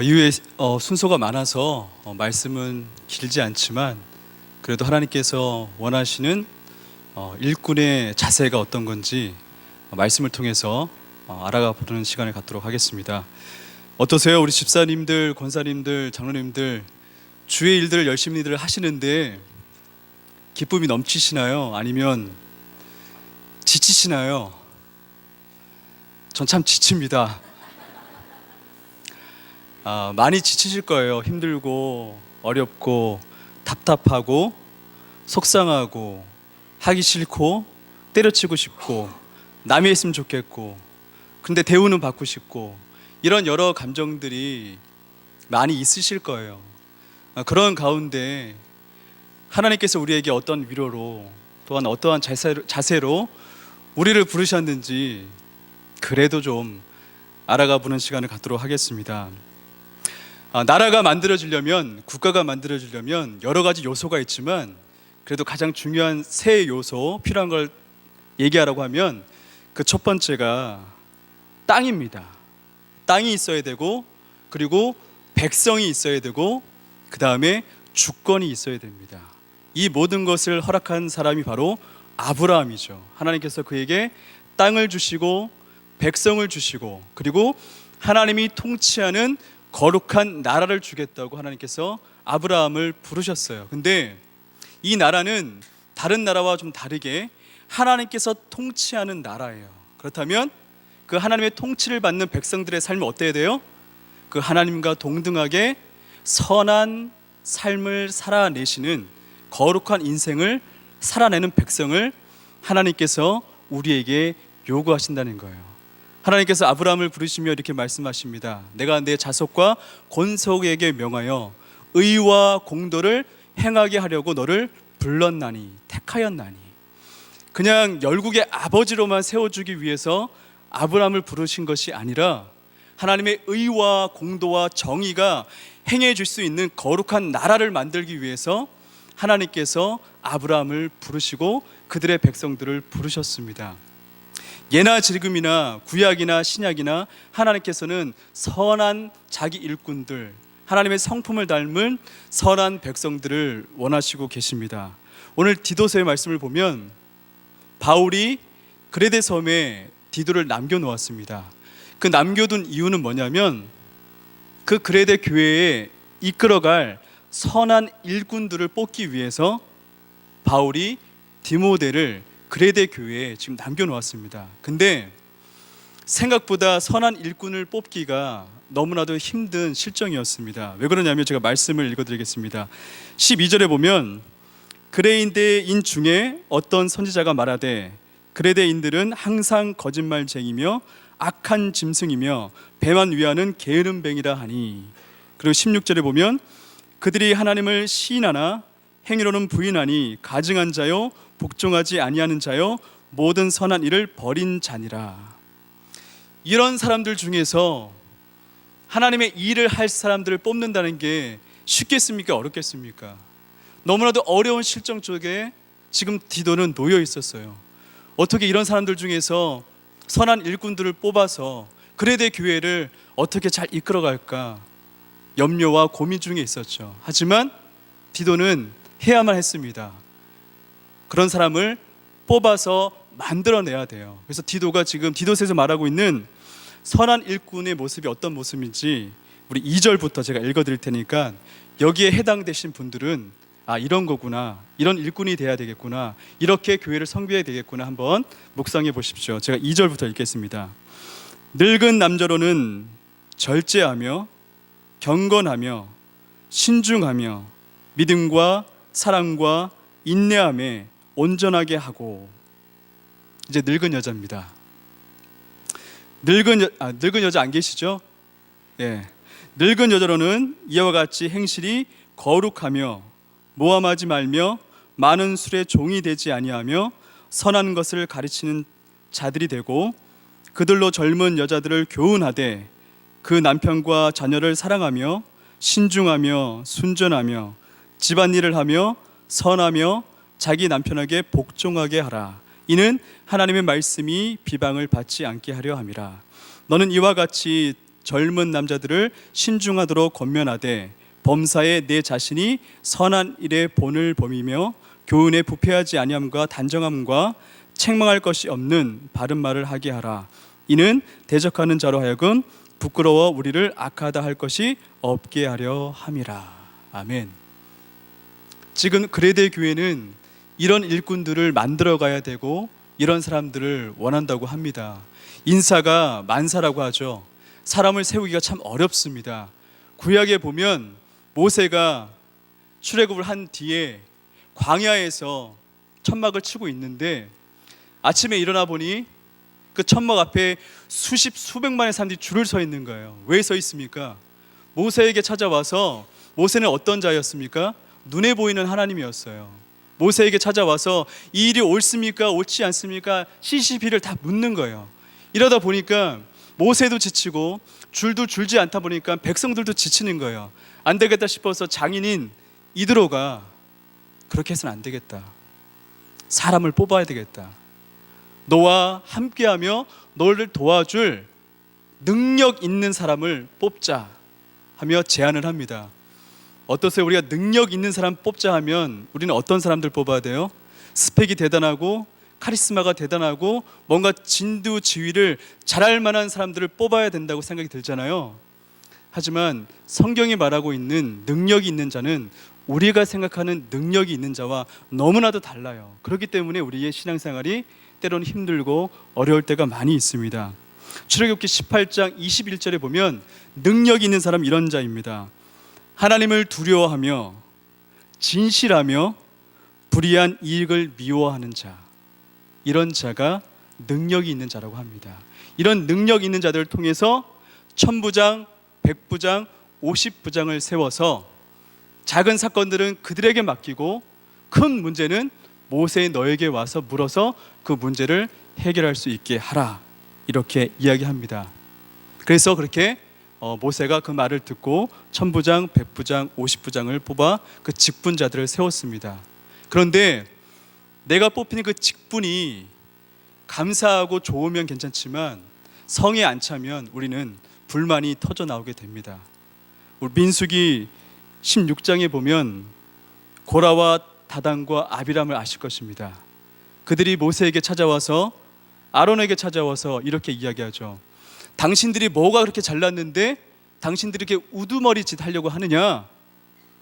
이후에 순서가 많아서 말씀은 길지 않지만 그래도 하나님께서 원하시는 일꾼의 자세가 어떤 건지 말씀을 통해서 알아가 보는 시간을 갖도록 하겠습니다. 어떠세요? 우리 집사님들, 권사님들, 장로님들 주의 일들을 열심히들 하시는데 기쁨이 넘치시나요? 아니면 지치시나요? 전 참 지칩니다. 많이 지치실 거예요. 힘들고 어렵고 답답하고 속상하고 하기 싫고 때려치고 싶고 남이 했으면 좋겠고 근데 대우는 받고 싶고 이런 여러 감정들이 많이 있으실 거예요. 그런 가운데 하나님께서 우리에게 어떤 위로로 또한 어떠한 자세로 우리를 부르셨는지 그래도 좀 알아가 보는 시간을 갖도록 하겠습니다. 나라가 만들어지려면, 국가가 만들어지려면 여러 가지 요소가 있지만 그래도 가장 중요한 세 요소 필요한 걸 얘기하라고 하면 그 첫 번째가 땅입니다. 땅이 있어야 되고, 그리고 백성이 있어야 되고, 그 다음에 주권이 있어야 됩니다. 이 모든 것을 허락한 사람이 바로 아브라함이죠. 하나님께서 그에게 땅을 주시고 백성을 주시고 그리고 하나님이 통치하는 거룩한 나라를 주겠다고 하나님께서 아브라함을 부르셨어요. 근데 이 나라는 다른 나라와 좀 다르게 하나님께서 통치하는 나라예요. 그렇다면 그 하나님의 통치를 받는 백성들의 삶이 어때야 돼요? 그 하나님과 동등하게 선한 삶을 살아내시는 거룩한 인생을 살아내는 백성을 하나님께서 우리에게 요구하신다는 거예요. 하나님께서 아브라함을 부르시며 이렇게 말씀하십니다. 내가 내 자손과 권속에게 명하여 의와 공도를 행하게 하려고 너를 불렀나니, 택하였나니. 그냥 열국의 아버지로만 세워주기 위해서 아브라함을 부르신 것이 아니라 하나님의 의와 공도와 정의가 행해질 수 있는 거룩한 나라를 만들기 위해서 하나님께서 아브라함을 부르시고 그들의 백성들을 부르셨습니다. 예나 지금이나 구약이나 신약이나 하나님께서는 선한 자기 일꾼들, 하나님의 성품을 닮은 선한 백성들을 원하시고 계십니다. 오늘 디도서의 말씀을 보면 바울이 그레데 섬에 디도를 남겨놓았습니다. 그 남겨둔 이유는 뭐냐면 그 그레데 교회에 이끌어갈 선한 일꾼들을 뽑기 위해서 바울이 디모데를 그레데 교회에 지금 남겨놓았습니다. 근데 생각보다 선한 일꾼을 뽑기가 너무나도 힘든 실정이었습니다. 왜 그러냐면 제가 말씀을 읽어드리겠습니다. 12절에 보면 그레데인 중에 어떤 선지자가 말하되 그레데인들은 항상 거짓말쟁이며 악한 짐승이며 배만 위하는 게으름뱅이라 하니. 그리고 16절에 보면 그들이 하나님을 시인하나 행위로는 부인하니 가증한 자요 복종하지 아니하는 자요 모든 선한 일을 버린 자니라. 이런 사람들 중에서 하나님의 일을 할 사람들을 뽑는다는 게 쉽겠습니까? 어렵겠습니까? 너무나도 어려운 실정 쪽에 지금 디도는 놓여 있었어요. 어떻게 이런 사람들 중에서 선한 일꾼들을 뽑아서 그레데 교회를 어떻게 잘 이끌어갈까 염려와 고민 중에 있었죠. 하지만 디도는 해야만 했습니다. 그런 사람을 뽑아서 만들어내야 돼요. 그래서 디도가 지금 디도서에서 말하고 있는 선한 일꾼의 모습이 어떤 모습인지 우리 2절부터 제가 읽어드릴 테니까 여기에 해당되신 분들은 이런 거구나, 이런 일꾼이 돼야 되겠구나, 이렇게 교회를 섬겨야 되겠구나 한번 묵상해 보십시오. 제가 2절부터 읽겠습니다. 늙은 남자로는 절제하며 경건하며 신중하며 믿음과 사랑과 인내함에 온전하게 하고. 이제 늙은 여자입니다. 늙은 여자 안 계시죠? 예. 늙은 여자로는 이와 같이 행실이 거룩하며 모함하지 말며 많은 술에 종이 되지 아니하며 선한 것을 가르치는 자들이 되고 그들로 젊은 여자들을 교훈하되 그 남편과 자녀를 사랑하며 신중하며 순전하며 집안일을 하며 선하며 자기 남편에게 복종하게 하라. 이는 하나님의 말씀이 비방을 받지 않게 하려 함이라. 너는 이와 같이 젊은 남자들을 신중하도록 권면하되 범사에 내 자신이 선한 일에 본을 범이며 교훈에 부패하지 아니함과 단정함과 책망할 것이 없는 바른 말을 하게 하라. 이는 대적하는 자로 하여금 부끄러워 우리를 악하다 할 것이 없게 하려 함이라. 아멘. 지금 그레데 교회는 이런 일꾼들을 만들어 가야 되고 이런 사람들을 원한다고 합니다. 인사가 만사라고 하죠. 사람을 세우기가 참 어렵습니다. 구약에 보면 모세가 출애굽을 한 뒤에 광야에서 천막을 치고 있는데 아침에 일어나 보니 그 천막 앞에 수백만의 사람들이 줄을 서 있는 거예요. 왜 서 있습니까? 모세에게 찾아와서, 모세는 어떤 자였습니까? 눈에 보이는 하나님이었어요. 모세에게 찾아와서 이 일이 옳습니까? 옳지 않습니까? 시시비를 다 묻는 거예요. 이러다 보니까 모세도 지치고 줄도 줄지 않다 보니까 백성들도 지치는 거예요. 안 되겠다 싶어서 장인인 이드로가 그렇게 해서는 안 되겠다. 사람을 뽑아야 되겠다. 너와 함께하며 너를 도와줄 능력 있는 사람을 뽑자 하며 제안을 합니다. 어떠세요? 우리가 능력 있는 사람 뽑자 하면 우리는 어떤 사람들 뽑아야 돼요? 스펙이 대단하고 카리스마가 대단하고 뭔가 진두지휘를 잘할 만한 사람들을 뽑아야 된다고 생각이 들잖아요. 하지만 성경이 말하고 있는 능력이 있는 자는 우리가 생각하는 능력이 있는 자와 너무나도 달라요. 그렇기 때문에 우리의 신앙생활이 때로는 힘들고 어려울 때가 많이 있습니다. 출애굽기 18장 21절에 보면 능력이 있는 사람 이런 자입니다. 하나님을 두려워하며 진실하며 불의한 이익을 미워하는 자, 이런 자가 능력이 있는 자라고 합니다. 이런 능력 있는 자들을 통해서 천부장, 백부장, 50부장을 세워서 작은 사건들은 그들에게 맡기고 큰 문제는 모세 너에게 와서 물어서 그 문제를 해결할 수 있게 하라, 이렇게 이야기합니다. 그래서 그렇게 모세가 그 말을 듣고 천부장, 백부장, 50부장을 뽑아 그 직분자들을 세웠습니다. 그런데 내가 뽑힌 그 직분이 감사하고 좋으면 괜찮지만 성에 안 차면 우리는 불만이 터져 나오게 됩니다. 우리 민수기 16장에 보면 고라와 다단과 아비람을 아실 것입니다. 그들이 모세에게 찾아와서, 아론에게 찾아와서 이렇게 이야기하죠. 당신들이 뭐가 그렇게 잘났는데 당신들이 이렇게 우두머리짓 하려고 하느냐?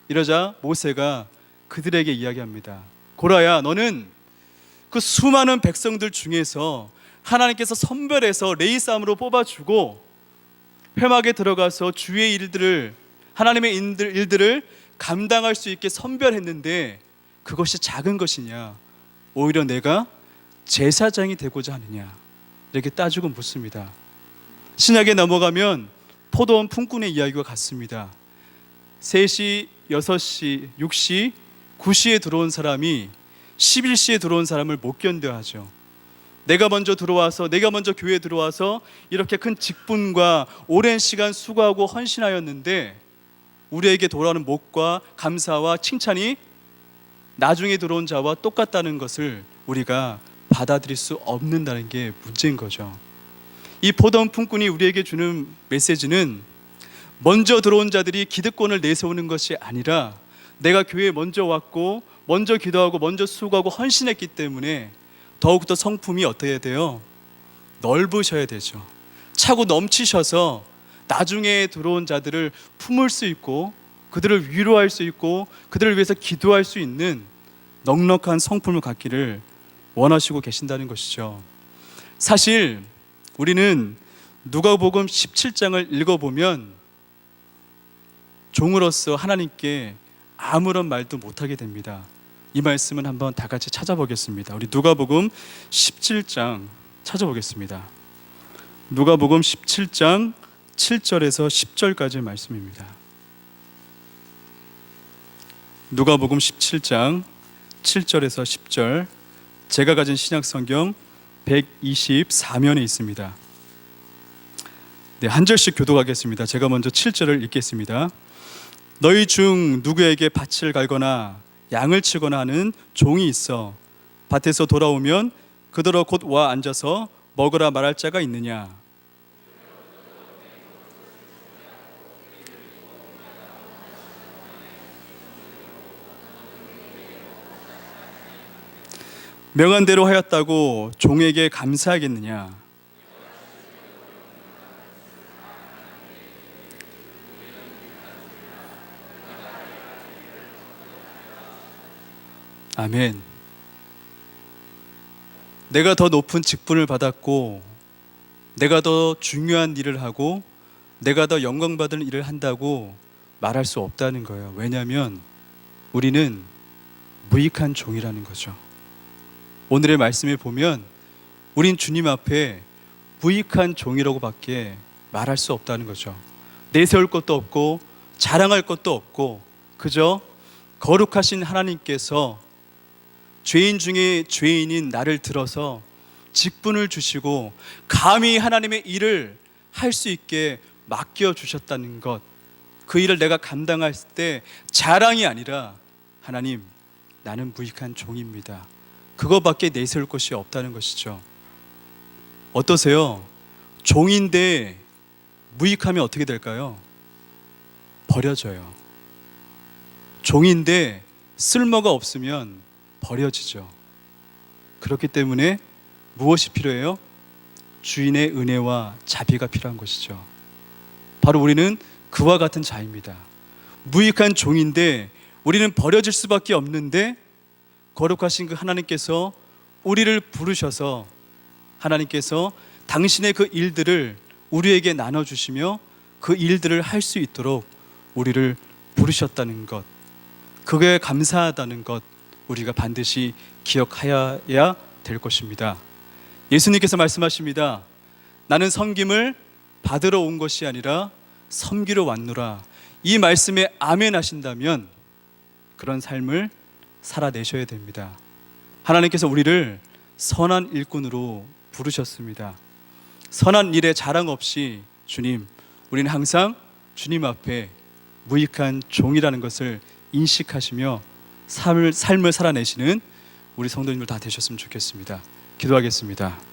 이러자 모세가 그들에게 이야기합니다. 고라야, 너는 그 수많은 백성들 중에서 하나님께서 선별해서 레위 싸움으로 뽑아주고 회막에 들어가서 주의 일들을, 하나님의 일들을 감당할 수 있게 선별했는데 그것이 작은 것이냐? 오히려 내가 제사장이 되고자 하느냐? 이렇게 따지고 묻습니다. 신약에 넘어가면 포도원 품꾼의 이야기와 같습니다. 3시, 6시, 6시, 9시에 들어온 사람이 11시에 들어온 사람을 못 견뎌하죠. 내가 먼저 들어와서, 내가 먼저 교회에 들어와서 이렇게 큰 직분과 오랜 시간 수고하고 헌신하였는데 우리에게 돌아오는 목과 감사와 칭찬이 나중에 들어온 자와 똑같다는 것을 우리가 받아들일 수 없는다는 게 문제인 거죠. 이 포도원 품꾼이 우리에게 주는 메시지는 먼저 들어온 자들이 기득권을 내세우는 것이 아니라 내가 교회에 먼저 왔고 먼저 기도하고 먼저 수고하고 헌신했기 때문에 더욱더 성품이 어떻게 돼요? 넓으셔야 되죠. 차고 넘치셔서 나중에 들어온 자들을 품을 수 있고 그들을 위로할 수 있고 그들을 위해서 기도할 수 있는 넉넉한 성품을 갖기를 원하시고 계신다는 것이죠. 사실 우리는 누가복음 17장을 읽어보면 종으로서 하나님께 아무런 말도 못하게 됩니다. 이 말씀은 한번 다 같이 찾아보겠습니다. 우리 누가복음 17장 찾아보겠습니다. 누가복음 17장 7절에서 10절까지의 말씀입니다. 누가복음 17장 7절에서 10절, 제가 가진 신약성경 124면에 있습니다. 네, 한 절씩 교독하겠습니다. 제가 먼저 7절을 읽겠습니다. 너희 중 누구에게 밭을 갈거나 양을 치거나 하는 종이 있어 밭에서 돌아오면 그더러 곧 와 앉아서 먹으라 말할 자가 있느냐? 명한 대로 하였다고 종에게 감사하겠느냐? 아멘. 내가 더 높은 직분을 받았고, 내가 더 중요한 일을 하고, 내가 더 영광받을 일을 한다고 말할 수 없다는 거예요. 왜냐하면 우리는 무익한 종이라는 거죠. 오늘의 말씀에 보면 우린 주님 앞에 무익한 종이라고 밖에 말할 수 없다는 거죠. 내세울 것도 없고 자랑할 것도 없고 그저 거룩하신 하나님께서 죄인 중에 죄인인 나를 들어서 직분을 주시고 감히 하나님의 일을 할 수 있게 맡겨주셨다는 것, 그 일을 내가 감당할 때 자랑이 아니라 하나님, 나는 무익한 종입니다, 그거밖에 내세울 것이 없다는 것이죠. 어떠세요? 종인데 무익하면 어떻게 될까요? 버려져요. 종인데 쓸모가 없으면 버려지죠. 그렇기 때문에 무엇이 필요해요? 주인의 은혜와 자비가 필요한 것이죠. 바로 우리는 그와 같은 자입니다. 무익한 종인데 우리는 버려질 수밖에 없는데 거룩하신 그 하나님께서 우리를 부르셔서 하나님께서 당신의 그 일들을 우리에게 나눠주시며 그 일들을 할 수 있도록 우리를 부르셨다는 것, 그거에 감사하다는 것 우리가 반드시 기억하여야 될 것입니다. 예수님께서 말씀하십니다. 나는 섬김을 받으러 온 것이 아니라 섬기러 왔노라. 이 말씀에 아멘 하신다면 그런 삶을 살아내셔야 됩니다. 하나님께서 우리를 선한 일꾼으로 부르셨습니다. 선한 일에 자랑 없이 주님, 우리는 항상 주님 앞에 무익한 종이라는 것을 인식하시며 삶을 살아내시는 우리 성도님들 다 되셨으면 좋겠습니다. 기도하겠습니다.